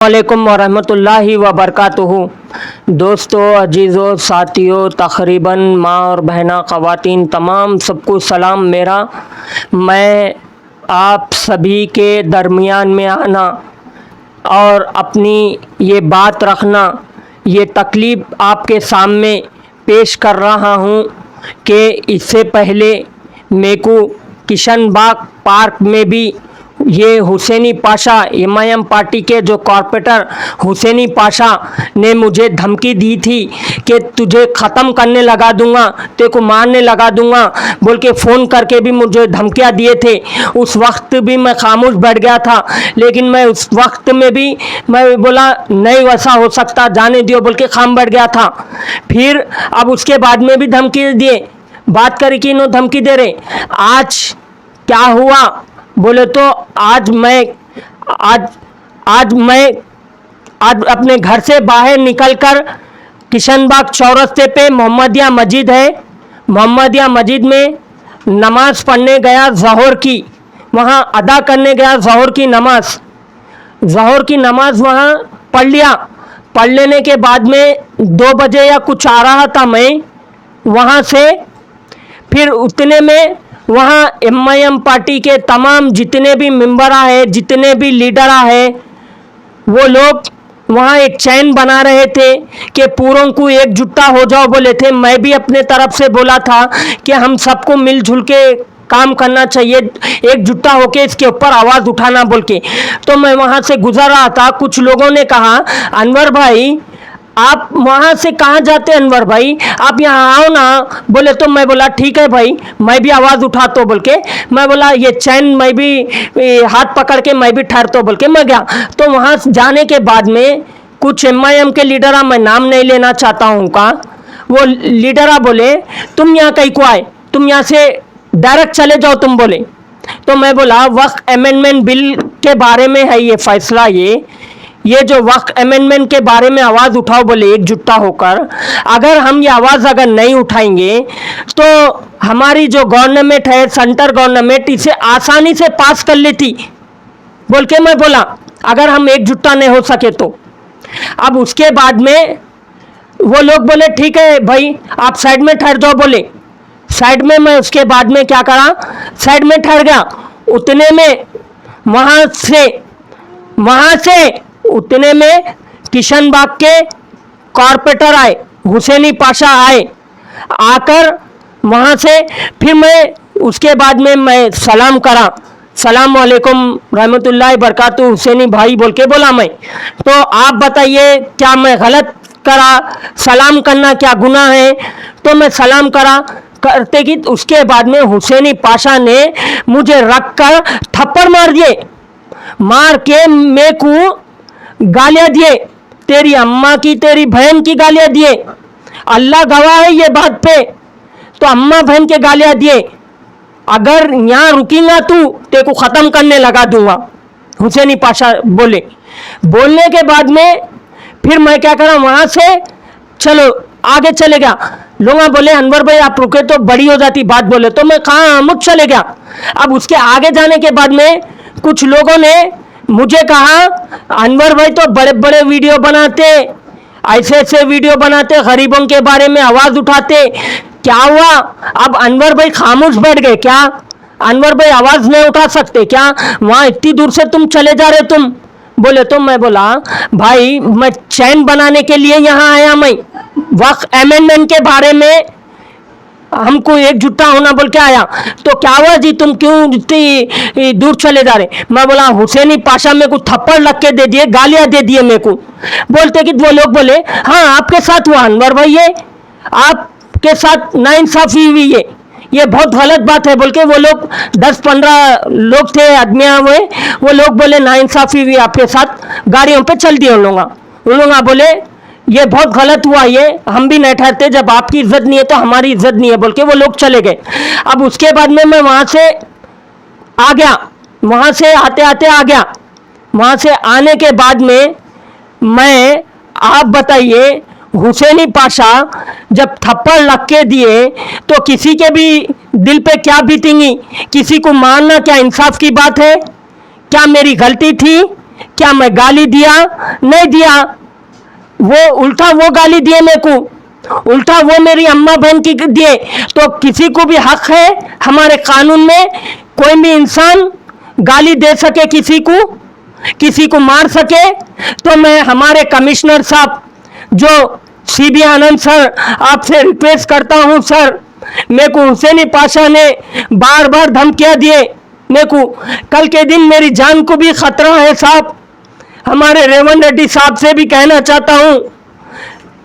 वालेकुम वरहमतुल्लाहि वबरकातुहू। दोस्तों, अजीज़ों, साथियों, तकरीबन माँ और बहना, ख़वातीन, तमाम सबको सलाम मेरा। मैं आप सभी के दरमियान में आना और अपनी ये बात रखना, ये तकलीफ़ आपके सामने पेश कर रहा हूँ कि इससे पहले मेरे को किशनबाग पार्क में भी ये हुसैनी पाशा एमआईएम पार्टी के जो कॉरपोरेटर हुसैनी पाशा ने मुझे धमकी दी थी कि तुझे ख़त्म करने लगा दूंगा, तेरे को मारने लगा दूंगा बोल के फ़ोन करके भी मुझे धमकियां दिए थे। उस वक्त भी मैं खामोश बैठ गया था, लेकिन मैं उस वक्त में भी मैं बोला नहीं वैसा हो सकता, जाने दियो बोल के खाम बैठ गया था। फिर अब उसके बाद में भी धमकी दिए, बात करी कि इन्हों धमकी दे रहे। आज क्या हुआ बोले तो आज मैं अपने घर से बाहर निकलकर किशनबाग चौरस्ते पे मोहम्मदिया मस्जिद है, मोहम्मदिया मस्जिद में नमाज़ पढ़ने गया, ज़ोहर की वहाँ अदा करने गया। ज़ोहर की नमाज़ वहाँ पढ़ लिया। पढ़ लेने के बाद में 2 बजे या कुछ आ रहा था मैं वहाँ से। फिर उतने में वहाँ एमआईएम पार्टी के तमाम जितने भी मेंबर है, जितने भी लीडर है, वो लोग वहाँ एक चैन बना रहे थे कि पूरों को एकजुट्टा हो जाओ बोले थे। मैं भी अपने तरफ से बोला था कि हम सबको मिलजुल के काम करना चाहिए, एकजुट्टा होके इसके ऊपर आवाज़ उठाना बोल के। तो मैं वहाँ से गुजर रहा था, कुछ लोगों ने कहा अनवर भाई आप वहाँ से कहाँ जाते अनवर भाई, आप यहाँ आओ ना। बोले तो मैं बोला ठीक है भाई, मैं भी आवाज़ उठाता बोल के मैं बोला ये चैन मैं भी हाथ पकड़ के मैं भी ठहरता बोल के मैं गया। तो वहाँ जाने के बाद में कुछ एमआईएम के लीडर, मैं नाम नहीं लेना चाहता हूँ का, वो लीडर बोले तुम यहाँ कहीं को आए, तुम यहाँ से डायरेक्ट चले जाओ तुम बोले। तो मैं बोला वक्फ अमेंडमेंट बिल के बारे में है ये फैसला, ये जो वक्फ अमेंडमेंट के बारे में आवाज़ उठाओ बोले एकजुट्टा होकर। अगर हम ये आवाज़ अगर नहीं उठाएंगे तो हमारी जो गवर्नमेंट है, सेंटर गवर्नमेंट, इसे आसानी से पास कर लेती बोल के मैं बोला, अगर हम एकजुट्टा नहीं हो सके तो। अब उसके बाद में वो लोग बोले ठीक है भाई आप साइड में ठहर जाओ बोले। साइड में मैं उसके बाद में क्या करा, साइड में ठहर गया। उतने में वहाँ से उतने में किशनबाग के कॉरपोरेटर आए, हुसैनी पाशा आए। आकर वहाँ से फिर मैं उसके बाद में मैं सलाम करा, सलाम वालेकुम रहमतुल्लाहि बरकातहू हुसैनी भाई बोल के बोला मैं। तो आप बताइए क्या मैं गलत करा, सलाम करना क्या गुनाह है? तो मैं सलाम करा करते कि उसके बाद में हुसैनी पाशा ने मुझे रख कर थप्पड़ मार दिए, मार के मेरे को गालियां दिए, तेरी अम्मा की तेरी बहन की गालियां दिए, अल्लाह गवाह है ये बात पे। तो अम्मा बहन के गालियां दिए, अगर यहाँ रुकेगा तू तेरे को ख़त्म करने लगा दूंगा, हुसैनी पाशा बोले। बोलने के बाद में फिर मैं क्या करा, वहाँ से चलो आगे चले गया। लोग बोले अनवर भाई आप रुके तो बड़ी हो जाती बात बोले। तो मैं कहाँ मुझ चले गया। अब उसके आगे जाने के बाद में कुछ लोगों ने मुझे कहा अनवर भाई तो बड़े बड़े वीडियो बनाते, ऐसे ऐसे वीडियो बनाते, गरीबों के बारे में आवाज़ उठाते, क्या हुआ? अब अनवर भाई खामोश बैठ गए क्या? अनवर भाई आवाज़ नहीं उठा सकते क्या? वहाँ इतनी दूर से तुम चले जा रहे तुम बोले। तो मैं बोला भाई मैं चैन बनाने के लिए यहाँ आया, मैं वक्फ अमेंडमेंट के बारे में हमको एकजुट्टा होना बोल के आया। तो क्या हुआ जी तुम क्यों इतनी दूर चले जा रहे? मैं बोला हुसैनी पाशा मेरे को थप्पड़ लग के दे दिए, गालियां दे दिए मेरे को। बोलते कि वो लोग बोले हाँ आपके साथ हुआ अनवर भाई, ये आपके साथ नाइंसाफी हुई, ये बहुत गलत बात है बोल के वो लोग 10-15 लोग थे आदमियाँ हुए, वो लोग बोले नाइंसाफी हुई आपके साथ, गाड़ियों पे चल दिए उन लोग बोले ये बहुत गलत हुआ, ये हम भी नहीं ठहरते, जब आपकी इज्जत नहीं है तो हमारी इज्जत नहीं है बोल के वो लोग चले गए। अब उसके बाद में मैं वहाँ से आ गया, वहाँ से आते आते आ गया। वहाँ से आने के बाद में मैं आप बताइए हुसैनी पाशा जब थप्पड़ लग के दिए तो किसी के भी दिल पे क्या बीतेंगी? किसी को मारना क्या इंसाफ की बात है? क्या मेरी गलती थी? क्या मैं गाली दिया? नहीं दिया। वो उल्टा वो गाली दिए मेरे को, उल्टा वो मेरी अम्मा बहन की दिए। तो किसी को भी हक है हमारे कानून में, कोई भी इंसान गाली दे सके किसी को मार सके। तो मैं हमारे कमिश्नर साहब जो CB आनंद सर, आपसे रिक्वेस्ट करता हूं सर, मेरे को हुसैनी पाशा ने बार बार धमकियां दिए, मेरे को कल के दिन मेरी जान को भी खतरा है साहब। हमारे रेवंत रेड्डी साहब से भी कहना चाहता हूं,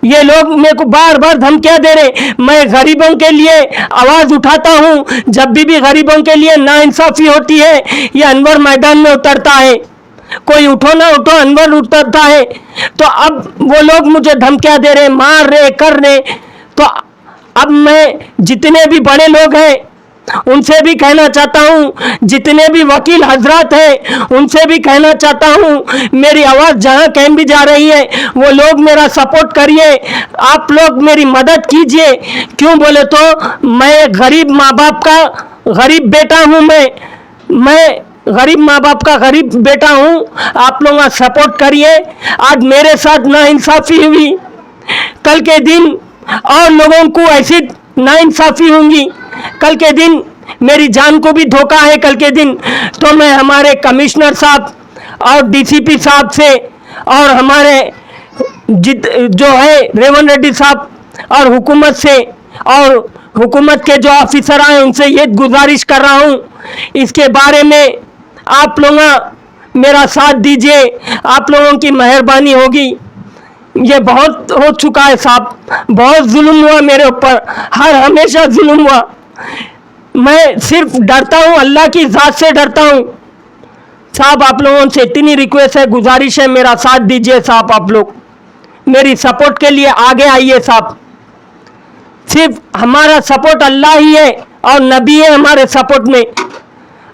ये लोग मेरे को बार बार धमकियां दे रहे। मैं गरीबों के लिए आवाज उठाता हूं, जब भी गरीबों के लिए नाइंसाफी होती है ये अनवर मैदान में उतरता है, कोई उठो ना उठो अनवर उतरता है। तो अब वो लोग मुझे धमकियां दे रहे, मार रहे, कर रहे। तो अब मैं जितने भी बड़े लोग हैं उनसे भी कहना चाहता हूं, जितने भी वकील हजरात हैं उनसे भी कहना चाहता हूं, मेरी आवाज़ जहां कहीं भी जा रही है वो लोग मेरा सपोर्ट करिए, आप लोग मेरी मदद कीजिए। क्यों बोले तो मैं गरीब माँ बाप का गरीब बेटा हूं, मैं गरीब माँ बाप का गरीब बेटा हूं। आप लोग सपोर्ट करिए। आज मेरे साथ नाइंसाफी हुई, कल के दिन और लोगों को ऐसी नाइंसाफी होंगी, कल के दिन मेरी जान को भी धोखा है कल के दिन। तो मैं हमारे कमिश्नर साहब और DCP साहब से और हमारे जो है रेवंत रेड्डी साहब और हुकूमत से और हुकूमत के जो ऑफिसर आए उनसे ये गुजारिश कर रहा हूँ, इसके बारे में आप लोग मेरा साथ दीजिए, आप लोगों की मेहरबानी होगी। ये बहुत हो चुका है साहब, बहुत जुल्म हुआ मेरे ऊपर, हर हमेशा जुल्म हुआ। मैं सिर्फ डरता हूँ, अल्लाह की ज़ात से डरता हूँ साहब। आप लोगों से इतनी रिक्वेस्ट है, गुजारिश है, मेरा साथ दीजिए साहब। आप लोग मेरी सपोर्ट के लिए आगे आइए साहब। सिर्फ हमारा सपोर्ट अल्लाह ही है और नबी है हमारे सपोर्ट में।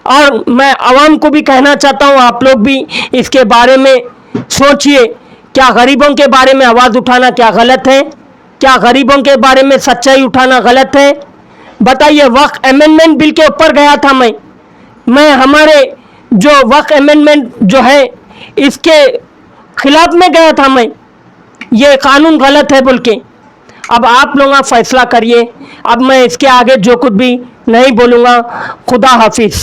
और मैं आवाम को भी कहना चाहता हूँ, आप लोग भी इसके बारे में सोचिए, क्या गरीबों के बारे में आवाज़ उठाना क्या गलत है? क्या गरीबों के बारे में सच्चाई उठाना गलत है? बताइए। वक्फ अमेंडमेंट बिल के ऊपर गया था मैं हमारे जो वक्फ अमेंडमेंट जो है इसके खिलाफ में गया था मैं, ये कानून गलत है बोल के। अब आप लोग फैसला करिए। अब मैं इसके आगे जो कुछ भी नहीं बोलूँगा। खुदा हाफिज़।